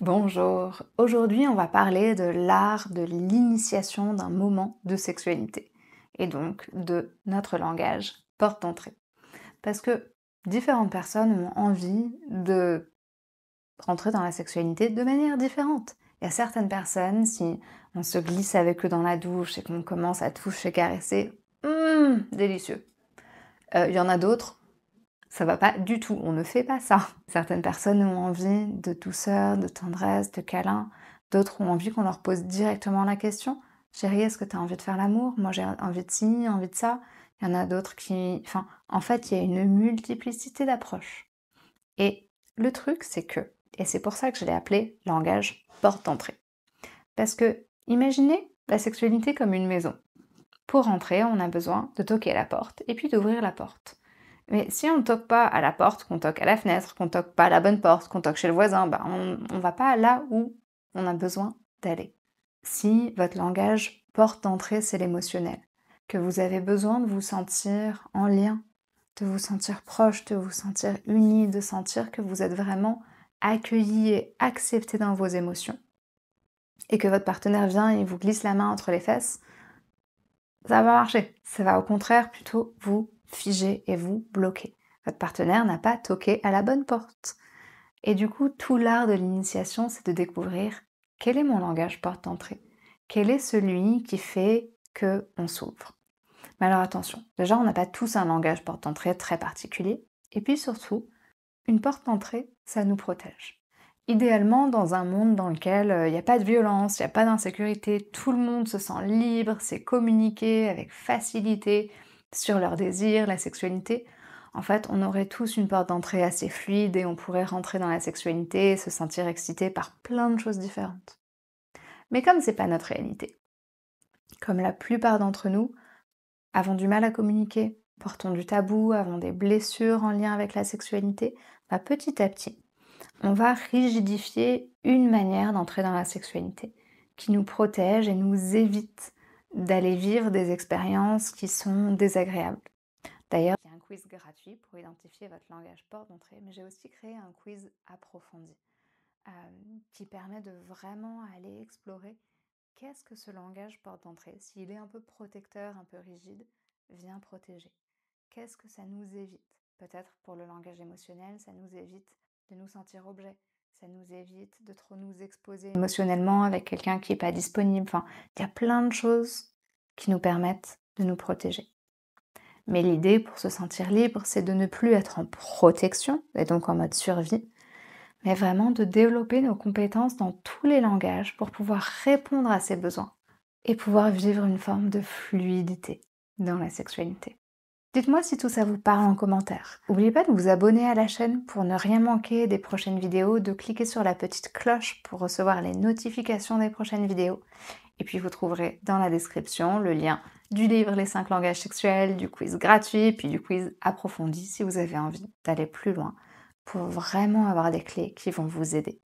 Bonjour, aujourd'hui on va parler de l'art de l'initiation d'un moment de sexualité et donc de notre langage porte d'entrée. Parce que différentes personnes ont envie de rentrer dans la sexualité de manière différente. Il y a certaines personnes, si on se glisse avec eux dans la douche et qu'on commence à toucher, caresser, délicieux. Il y en a d'autres, ça va pas du tout, on ne fait pas ça. Certaines personnes ont envie de douceur, de tendresse, de câlin. D'autres ont envie qu'on leur pose directement la question. Chérie, est-ce que tu as envie de faire l'amour? Moi j'ai envie de ci, envie de ça. Il y en a d'autres qui... Enfin, en fait, il y a une multiplicité d'approches. Et le truc, c'est que, et c'est pour ça que je l'ai appelé langage porte d'entrée. Parce que, imaginez la sexualité comme une maison. Pour rentrer, on a besoin de toquer à la porte et puis d'ouvrir la porte. Mais si on ne toque pas à la porte, qu'on toque à la fenêtre, qu'on toque pas à la bonne porte, qu'on toque chez le voisin, on va pas là où on a besoin d'aller. Si votre langage porte d'entrée, c'est l'émotionnel, que vous avez besoin de vous sentir en lien, de vous sentir proche, de vous sentir uni, de sentir que vous êtes vraiment accueilli et accepté dans vos émotions, et que votre partenaire vient et vous glisse la main entre les fesses, ça va marcher. Ça va au contraire plutôt vous figer et vous bloquer. Votre partenaire n'a pas toqué à la bonne porte. Et du coup, tout l'art de l'initiation, c'est de découvrir quel est mon langage porte d'entrée. Quel est celui qui fait que on s'ouvre. Mais alors attention, déjà on n'a pas tous un langage porte d'entrée très particulier. Et puis surtout, une porte d'entrée, ça nous protège. Idéalement, dans un monde dans lequel il n'y a pas de violence, il n'y a pas d'insécurité, tout le monde se sent libre, c'est communiquer avec facilité sur leurs désirs, la sexualité. En fait, on aurait tous une porte d'entrée assez fluide et on pourrait rentrer dans la sexualité et se sentir excité par plein de choses différentes. Mais comme c'est pas notre réalité, comme la plupart d'entre nous avons du mal à communiquer, portons du tabou, avons des blessures en lien avec la sexualité, petit à petit, on va rigidifier une manière d'entrer dans la sexualité qui nous protège et nous évite d'aller vivre des expériences qui sont désagréables. D'ailleurs, il y a un quiz gratuit pour identifier votre langage porte d'entrée, mais j'ai aussi créé un quiz approfondi euh, qui permet de vraiment aller explorer qu'est-ce que ce langage porte d'entrée. S'il est un peu protecteur, un peu rigide, vient protéger. Qu'est-ce que ça nous évite? Peut-être pour le langage émotionnel, ça nous évite de nous sentir objet. Ça nous évite de trop nous exposer émotionnellement avec quelqu'un qui n'est pas disponible. Enfin, il y a plein de choses qui nous permettent de nous protéger. Mais l'idée pour se sentir libre, c'est de ne plus être en protection, et donc en mode survie, mais vraiment de développer nos compétences dans tous les langages pour pouvoir répondre à ses besoins et pouvoir vivre une forme de fluidité dans la sexualité. Dites-moi si tout ça vous parle en commentaire. N'oubliez pas de vous abonner à la chaîne pour ne rien manquer des prochaines vidéos, de cliquer sur la petite cloche pour recevoir les notifications des prochaines vidéos. Et puis vous trouverez dans la description le lien du livre Les 5 langages sexuels, du quiz gratuit, puis du quiz approfondi si vous avez envie d'aller plus loin pour vraiment avoir des clés qui vont vous aider.